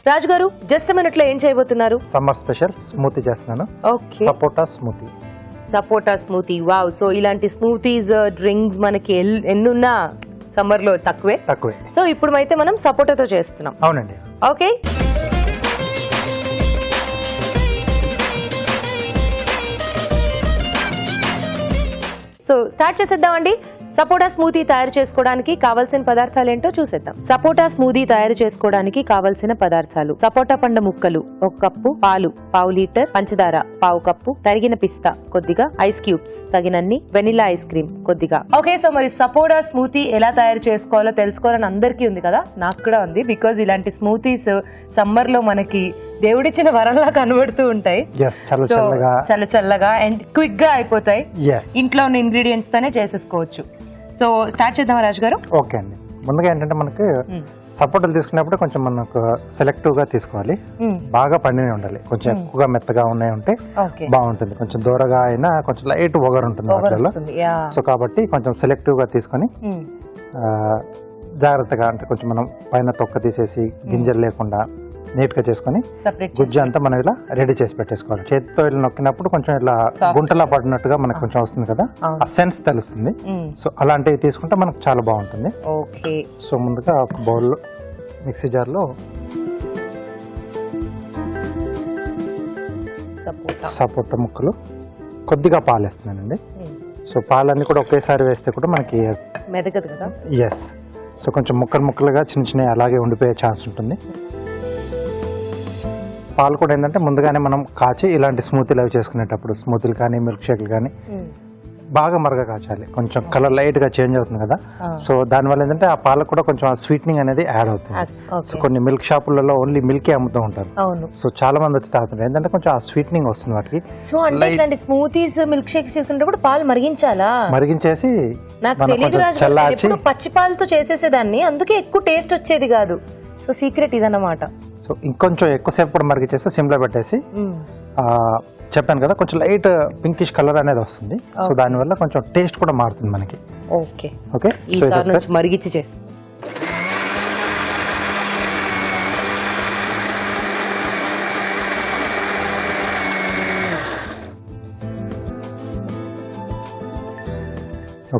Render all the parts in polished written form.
రాజు గారు just minute లో ఏం చేయబోతున్నారు? సమ్మర్ స్పెషల్ స్మూతీ చేస్తున్నాను. ఓకే, సపోటా స్మూతీ. సపోటా స్మూతీ. వావ్. సో ఇలాంటి స్మూతీస్ డ్రింక్స్ మనకి ఎన్నున్నా సమ్మర్ లో తక్కువే. సో ఇప్పుడు అయితే మనం సపోటాతో చేస్తున్నాం. అవునండి. ఓకే, సో స్టార్ట్ చేసేద్దామండి. సపోటా స్మూతీ తయారు చేసుకోవడానికి కావాల్సిన పదార్థాలు ఏంటో చూసేద్దాం. సపోటా స్మూతీ తయారు చేసుకోవడానికి కావాల్సిన పదార్థాలు: సపోటా పండు ముక్కలు 1 కప్పు, పాలు పావు లీటర్, పంచదార పావు కప్పు, తరిగిన పిస్తా కొద్దిగా, ఐస్ క్యూబ్స్ తగినన్ని, వెనిలా ఐస్ క్రీమ్ కొద్దిగా. ఓకే, సో మరి సపోటా స్మూతీ ఎలా తయారు చేసుకోవాలో తెలుసుకోవాలని అందరికీ ఉంది కదా, నాకు కూడా ఉంది. బికాజ్ ఇలాంటి స్మూతీస్ సమ్మర్ లో మనకి దేవుడిచ్చిన వరంలా కనబడుతూ ఉంటాయి. చల్ల చల్లగా అండ్ క్విక్ గా అయిపోతాయి. ఇంట్లో ఉన్న ఇంగ్రీడియంట్స్ తోనే చేసేసుకోవచ్చు. సో స్టార్ట్ చేద్దాం రాజు గారు. ఓకే అండి. ముందుగా ఏంటంటే మనకి సపోటాలు తీసుకున్నప్పుడు కొంచెం మనకు సెలెక్టివ్ గా తీసుకోవాలి. బాగా పండినవి ఉండాలి. కొంచెం ఎక్కువగా మెత్తగా ఉన్నాయి ఉంటే బాగుంటుంది. కొంచెం దూరగా అయినా కొంచెం లైట్ ఒగరు ఉంటుంది వాటిలో. సో కాబట్టి కొంచెం సెలెక్టివ్ గా తీసుకొని జాగ్రత్తగా, అంటే కొంచెం మనం పైన తొక్క తీసేసి గింజలు లేకుండా నీట్ గా చేసుకుని గుజ్జు అంతా మనం ఇలా రెడీ చేసి పెట్టేసుకోవాలి. చేతితో ఇలా నొక్కినప్పుడు కొంచెం ఇలా గుంటలా పడినట్టుగా మనకు కొంచెం వస్తుంది కదా, ఆ సెన్స్ తెలుస్తుంది. సో అలాంటివి తీసుకుంటే మనకు చాలా బాగుంటుంది. సో ముందుగా ఒక బౌల్ మిక్సీ జార్ లో సపోటా ముక్కలు, కొద్దిగా పాలు వేస్తున్నానండి. సో పాలన్నీ కూడా ఒకేసారి వేస్తే కూడా మనకి మెదగదు కదా. ఎస్. సో కొంచెం ముక్కలుగా చిన్న చిన్న అలాగే ఉండిపోయే ఛాన్స్ ఉంటుంది. పాలు కూడా ఏంటంటే ముందుగానే మనం కాచి ఇలాంటి స్మూతీలు అవి చేసుకునేటప్పుడు, స్మూతీలు కానీ మిల్క్ షేక్లు కానీ బాగా మరగ కాచాలి. కొంచెం కలర్ లైట్ గా చేంజ్ అవుతుంది కదా. సో దానివల్ల ఏంటంటే ఆ పాలకు కూడా కొంచెం స్వీట్నింగ్ అనేది యాడ్ అవుతుంది. సో కొన్ని మిల్క్ షాపులలో ఓన్లీ మిల్క్ అమ్ముతూ ఉంటారు. సో చాలా మంది వచ్చి తాగుతుంటారు. ఏంటంటే కొంచెం ఆ స్వీట్నింగ్ వస్తుంది వాటికి. సో అంటే ఇలాంటి స్మూతీస్ మిల్క్ షేక్స్ చేస్తుంటే పాలు మరిగించాలా? మరిగించేసి నాకు తెలియదు రాజు, పచ్చి పాలతో చేసేసేదాన్ని, అందుకే ఎక్కువ టేస్ట్ వచ్చేది కాదు. సో సీక్రెట్ ఇదన్నమాట. సో ఇంకొంచెం ఎక్కువసేపు కూడా మరిగించేసి సిమ్ లో పెట్టేసి, చెప్పాను కదా కొంచెం లైట్ పింకిష్ కలర్ అనేది వస్తుంది. సో దానివల్ల కొంచెం టేస్ట్ కూడా మారుతుంది మనకి. ఓకే ఓకే, ఈసారి నుంచి మరిగించి చేస్తాం.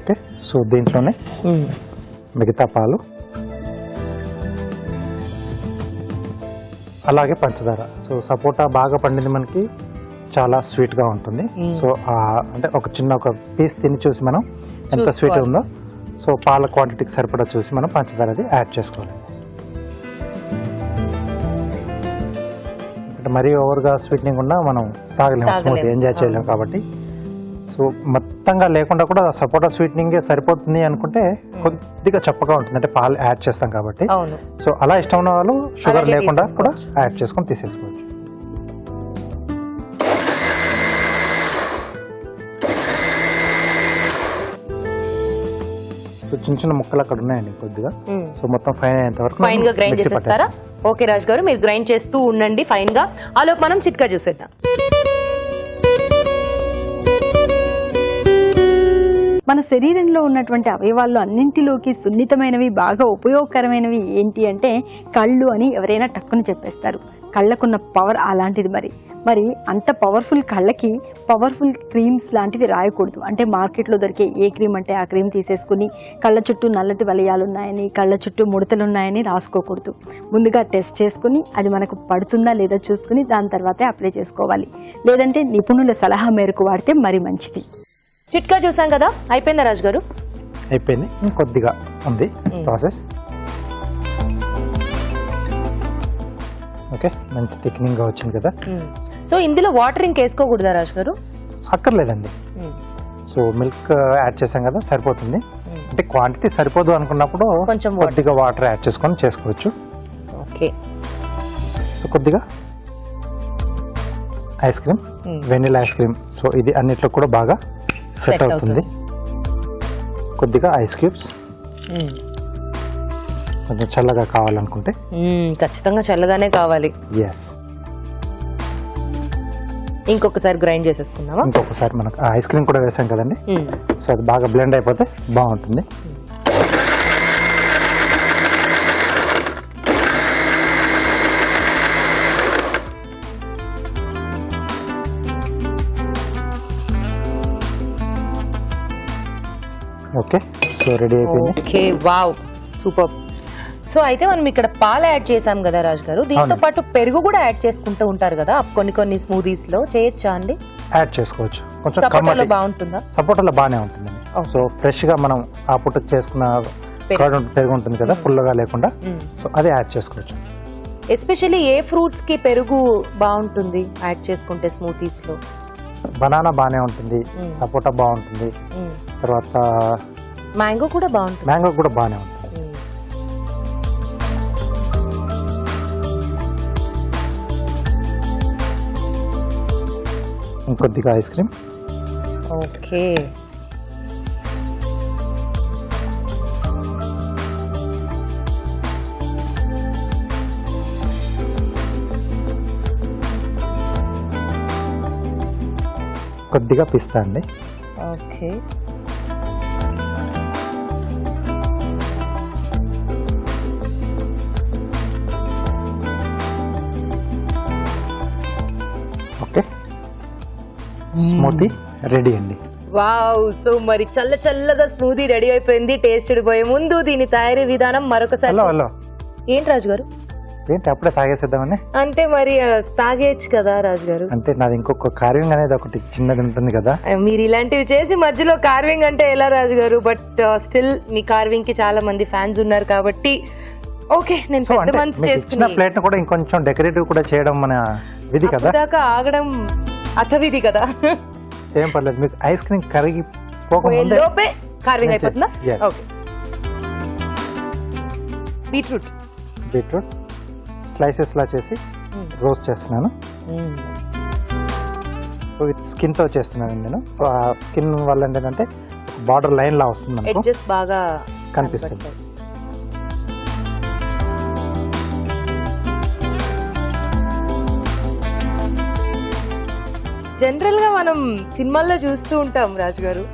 ఓకే, సో దీంట్లోనే మిగతా పాలు, అలాగే పంచదార. సో సపోటా బాగా పండింది మనకి చాలా స్వీట్ గా ఉంటుంది. సో అంటే ఒక పీస్ తిని చూసి మనం ఎంత స్వీట్ ఉందో, సో పాల క్వాంటిటీకి సరిపడా చూసి మనం పంచదార అది యాడ్ చేసుకోవాలి. అంటే మరీ ఓవర్గా స్వీట్నింగ్ ఉన్నా మనం తాగలేము, స్మూతీ ఎంజాయ్ చేయలేము. కాబట్టి సో మొత్తంగా లేకుండా కూడా సపోటా స్వీట్నింగ్ సరిపోతుంది అనుకుంటే కొద్దిగా చప్పగా ఉంటుంది, అంటే పాలు యాడ్ చేస్తాం కాబట్టి. సో అలా ఇష్టం ఉన్న వాళ్ళు షుగర్ లేకుండా కూడా యాడ్ చేసుకొని తీసేసుకోవచ్చు. సో చిన్న చిన్న ముక్కలు అక్కడ ఉన్నాయండి కొద్దిగా. సో మొత్తం ఫైన్ అయ్యేంత వరకు ఫైన్ గా గ్రైండ్ చేసేస్తారా? ఓకే రాజు గారు, మీరు గ్రైండ్ చేస్తూ ఉండండి ఫైన్ గా. ఆలోపు మనం చిట్కా చూసేద్దాం. మన శరీరంలో ఉన్నటువంటి అవయవాల్లో అన్నింటిలోకి సున్నితమైనవి, బాగా ఉపయోగకరమైనవి ఏంటి అంటే కళ్ళు అని ఎవరైనా టక్కుని చెప్పేస్తారు. కళ్ళకున్న పవర్ అలాంటిది. మరి అంత పవర్ఫుల్ కళ్ళకి పవర్ఫుల్ క్రీమ్స్ లాంటివి రాయకూడదు. అంటే మార్కెట్లో దొరికే ఏ క్రీమ్ అంటే ఆ క్రీమ్ తీసేసుకుని కళ్ళ చుట్టూ నల్లటి వలయాలు ఉన్నాయని, కళ్ళ చుట్టూ ముడతలు ఉన్నాయని రాసుకోకూడదు. ముందుగా టెస్ట్ చేసుకుని అది మనకు పడుతుందా లేదా చూసుకుని దాని తర్వాతే అప్లై చేసుకోవాలి. లేదంటే నిపుణుల సలహా మేరకు వాడితే మరి మంచిది. చిట్కా చూసాం కదా, అయిపోయిందా రాజు గారు? అయిపోయింది, కొద్దిగా ఉంది ప్రాసెస్. ఓకే, మంచి థిక్నింగ్ గా వచ్చింది కదా. సో ఇందులో వాటర్ ఇంకేసుకోకూడదా రాజు గారు? అక్కర్లేదండి. సో మిల్క్ యాడ్ చేసాం కదా, సరిపోతుంది. అంటే క్వాంటిటీ సరిపోదు అనుకున్నప్పుడు కొంచెం కొద్దిగా వాటర్ యాడ్ చేసుకొని చేసుకోవచ్చు. ఓకే, సో కొద్దిగా ice cream, vanilla ice cream. So ఇది అన్నిట్లో కూడా బాగా సెట్ అవుతుంది. కొద్దిగా ఐస్ క్యూబ్స్, కొంచెం చల్లగా కావాలనుకుంటే. ఖచ్చితంగా చల్లగానే కావాలి. ఎస్. ఇంకొకసారి గ్రైండ్ చేసేసుకుందామా? ఇంకొకసారి మనకు ఐస్ క్రీమ్ కూడా వేసాం కదండి. సో అది బాగా బ్లెండ్ అయిపోతే బాగుంటుంది. ఓకే, సో రెడీ అయిపోయింది. Okay, wow, super. సో అయితే మనం ఇక్కడ పాలు యాడ్ చేసాం కదా రాజు గారు, దీంతో పాటు పెరుగు కూడా యాడ్ చేసుకుంటూ ఉంటారు కదా కొన్ని స్మూదీస్ లో, చేయొచ్చా అండి? యాడ్ చేసుకోవచ్చు. కొంచెం సపోటాలో బాగుంటుందా? సపోటాలో బాగానే ఉంటుంది. సో ఫ్రెష్ గా మనం ఆ పుట్ట చేసుకున్న పెరుగు ఉంటుంది కదా, పుల్లగా లేకుండా, సో అది యాడ్ చేసుకోవచ్చు. ఎస్పెషల్లీ ఏ ఫ్రూట్స్ కి పెరుగు బాగుంటుంది యాడ్ చేసుకుంటే స్మూతీస్ లో? బనానా బాగానే ఉంటుంది, సపోటా బాగుంటుంది, తర్వాత మ్యాంగో కూడా బాగుంటుంది. మ్యాంగో కూడా బాగానే ఉంటుంది. ఇంకొద్దిగా ఐస్ క్రీమ్. ఓకే, కొద్దిగా పిస్తా అండి. ఓకే, ఓకే, స్మూతీ రెడీ అండి. వావ్. సో మరి చల్లగా స్మూదీ రెడీ అయిపోయింది. టేస్ట్ పోయే ముందు దీని తయారీ విధానం మరొకసారి. హలో, ఏంటి రాజు గారు? ఏంటి అప్పుడే తాగేసేద్దామని? అంటే మరి తాగేయచ్చు కదా రాజు గారు. అంటే నాది ఇంకొక కార్వింగ్ అనేది ఒకటి చిన్నది ఉంటుంది కదా. మీరు ఇలాంటివి చేసి మధ్యలో కార్వింగ్ అంటే ఎలా రాజు గారు? బట్ స్టిల్ మీ కార్వింగ్ కి చాలా మంది ఫ్యాన్స్ ఉన్నారు కాబట్టి ఓకే, నేను పెద్ద మనసు చేసుకున్న ప్లేట్ కూడా ఇంకొంచెం డెకరేటివ్ కూడా చేయడం మన విధి కదా. దాకా ఆగడం అథవిధి కదా. ఏం పర్లేదు, మీకు ఐస్ క్రీమ్ కరిగి పోకముందే లోపే కార్వింగ్ అయిపోతుందా? Yes. ఓకే, బీట్రూట్ స్లైసెస్ లా చేసి రోస్ట్ చేస్తున్నాను. సో విత్ స్కిన్ తో చేస్తున్నాను నేను. సో ఆ స్కిన్ వల్ల ఏంటంటే బార్డర్ లైన్ లా వస్తుంది, మనకు ఎడ్జెస్ బాగా కనిపిస్తుంది. జనరల్ గా మనం సినిమాల్లో చూస్తూ ఉంటాం రాజు గారు,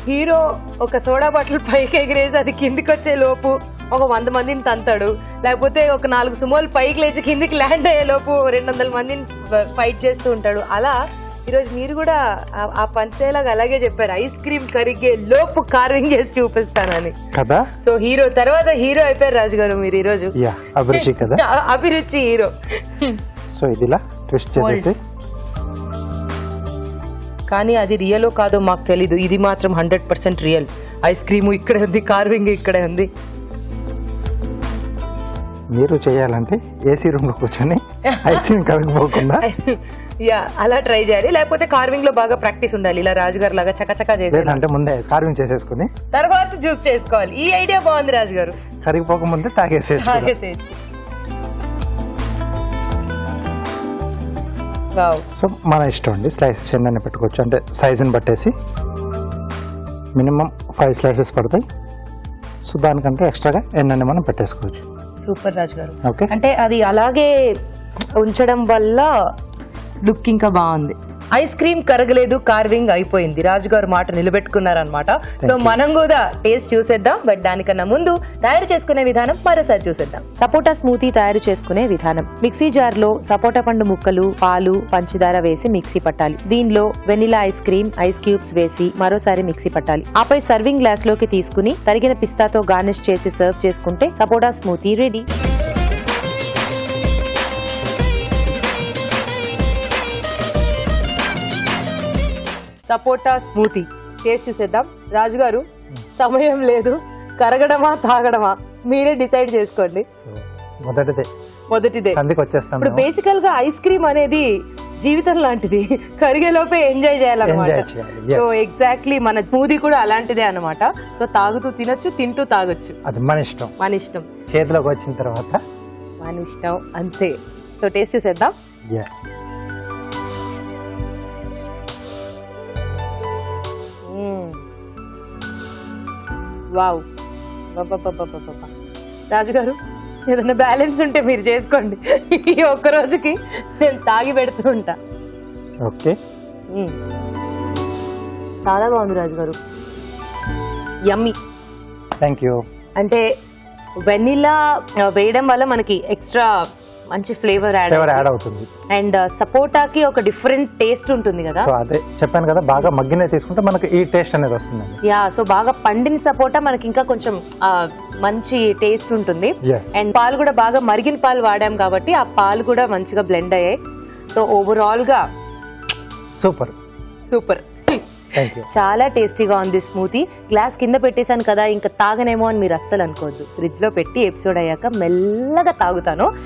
హీరో ఒక సోడా బాటిల్ పైకి ఎగిరేసి అది కిందికి వచ్చే లోపు ఒక 100 మందిని తంతాడు, లేకపోతే ఒక 4 సుమోలు పైకి లేచి కిందికి ల్యాండ్ అయ్యే లోపు 200 మందిని ఫైట్ చేస్తూ ఉంటాడు. అలా ఈరోజు మీరు కూడా ఆ పంచేలాగా అలాగే చెప్పారు, ఐస్ క్రీమ్ కరిగే లోపు కార్వింగ్ చేసి చూపిస్తానని కదా. సో హీరో తర్వాత హీరో అయిపోయారు రాజు గారు మీరు ఈరోజు. అభిరుచి కదా. అభిరుచి హీరో. సో ఇదిలా ట్విస్ట్ చేసేసి, కానీ అది రియలో కాదో మాకు తెలీదు, ఇది మాత్రం 100% రియల్. ఐస్ క్రీమ్ ఇక్కడే ఉంది, కార్వింగ్ ఇక్కడే ఉంది. మీరు చేయాలంటే ఏసీ రూమ్ లో కూర్చొని ఐస్ క్రీమ్ కరిగిపోకుండా అలా ట్రై చేయాలి, లేకపోతే కార్వింగ్ లో బాగా ప్రాక్టీస్ ఉండాలి. ఇలా రాజుగారు లాగా చకచకా చేయాలి, అంటే ముందే కార్వింగ్ చేసేసుకుని తర్వాత జ్యూస్ చేసుకోవాలి. ఈ ఐడియా బాగుంది రాజు గారు. కరిగిపోకముందే తాగేసేసి. సో మన ఇష్టం అండి, స్లైసెస్ ఎన్నైనా పెట్టుకోవచ్చు, అంటే సైజుని బట్టేసి మినిమం 5 స్లైసెస్ పడతాయి. సో దానికంటే ఎక్స్ట్రాగా ఎన్నైనా మనం పెట్టేసుకోవచ్చు. సూపర్ రాజు గారు. ఓకే, అంటే అది అలాగే ఉంచడం వల్ల లుక్ ఇంకా బాగుంది. ఐస్ క్రీమ్ కరగలేదు, కార్వింగ్ అయిపోయింది. రాజుగారు మాట నిలబెట్టుకున్నారనమాట. సో మనం కూడా టేస్ట్ చూసేద్దాం, బట్ దానికన్నా ముందు తయారు చేసుకునే విధానం మరోసారి చూసేద్దాం. సపోటా స్మూతీ తయారు చేసుకునే విధానం. మిక్సీ జార్ లో సపోటా పండు ముక్కలు, పాలు, పంచదార వేసి మిక్సీ పట్టాలి. దీనిలో vanilla ice cream, ice cubes వేసి మరోసారి మిక్సీ పట్టాలి. ఆపై సర్వింగ్ గ్లాస్ లోకి తీసుకుని తరిగిన పిస్తాతో గార్నిష్ చేసి సర్వ్ చేసుకుంటే సపోటా స్మూతీ రెడీ. సపోటా స్మూతీ టేస్ట్ చూసేద్దాం. రాజుగారు సమయం లేదు, కరగడమా తాగడమా మీరే డిసైడ్ చేసుకోండి. మొదటిదే ఇప్పుడు బేసికల్ గా ఐస్ క్రీమ్ అనేది జీవితం లాంటిది, కరిగేలోపే ఎంజాయ్ చేయాలన్నమాట. సో ఎగ్జాక్ట్లీ మన స్మూదీ కూడా అలాంటిదే అన్నమాట. సో తాగుతూ తినొచ్చు, తింటూ తాగొచ్చు, అది మన ఇష్టం. మన ఇష్టం, చేతిలోకి వచ్చిన తర్వాత మన ఇష్టం అంతే. సో టేస్ట్ చూసేద్దాం. వావ్, రాజుగారు ఏదైనా బ్యాలెన్స్ ఉంటే మీరు చేసుకోండి, ఈ ఒక్క రోజుకి నేను తాగి పెడుతూ ఉంటా. ఓకే, చాలా బాగుంది రాజుగారు, యమ్మీ. Thank you. అంటే వెనిలా వేయడం వల్ల మనకి ఎక్స్ట్రా మంచి ఫ్లేవర్ యాడ్ అవుతుంది. అండ్ సపోటాకి ఒక డిఫరెంట్ టేస్ట్ ఉంటుంది కదా. సో అదే చెప్పాను కదా, బాగా మగ్గిన తీసుకుంటే మనకి ఈ టేస్ట్ అనేది వస్తుంది. యా, సో బాగా పండిన సపోటా మనకి ఇంకా కొంచెం మంచి టేస్ట్ ఉంటుంది. అండ్ పాలు కూడా బాగా మరిగిన పాలు వాడాం కాబట్టి ఆ పాలు కూడా మంచిగా బ్లెండ్ అయ్యాయి. సో ఓవరాల్ గా సూపర్. చాలా టేస్టీగా ఉంది స్మూతీ. గ్లాస్ కింద పెట్టేశాను కదా, ఇంకా తాగనేమో అని మీరు అస్సలు అనుకోవద్దు. ఫ్రిడ్జ్ లో పెట్టి ఎపిసోడ్ అయ్యాక మెల్లగా తాగుతాను.